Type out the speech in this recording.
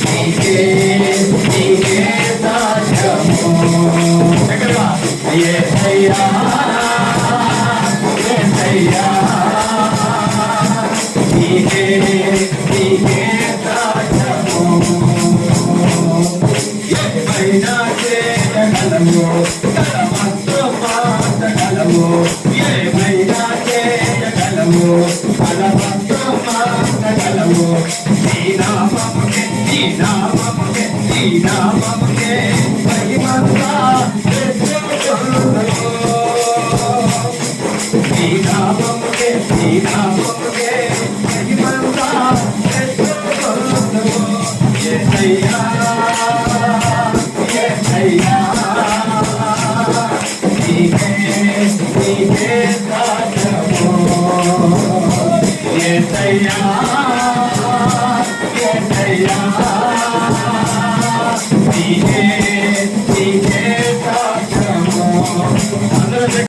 నీకే నీకే సాధ్యము యేసయ్యా యేసయ్యా నీకే నీకే సాధ్యము ఏమైనా చేయగలము తలవంతు మార్చగలము ఏమైనా చేయగలము తలవంతు మార్చగలము నీ నామముకే నీ నామముకే నీ నామముకే మహిమంతా తెచ్చుకొనుము నీ నామముకే నీ నామముకే మహిమంతా తెచ్చుకొనుము యేసయ్యా యేసయ్యా నీకే నీకే సాధ్యము యేసయ్యా యేసయ్యా నీకే నీకే సాధ్యము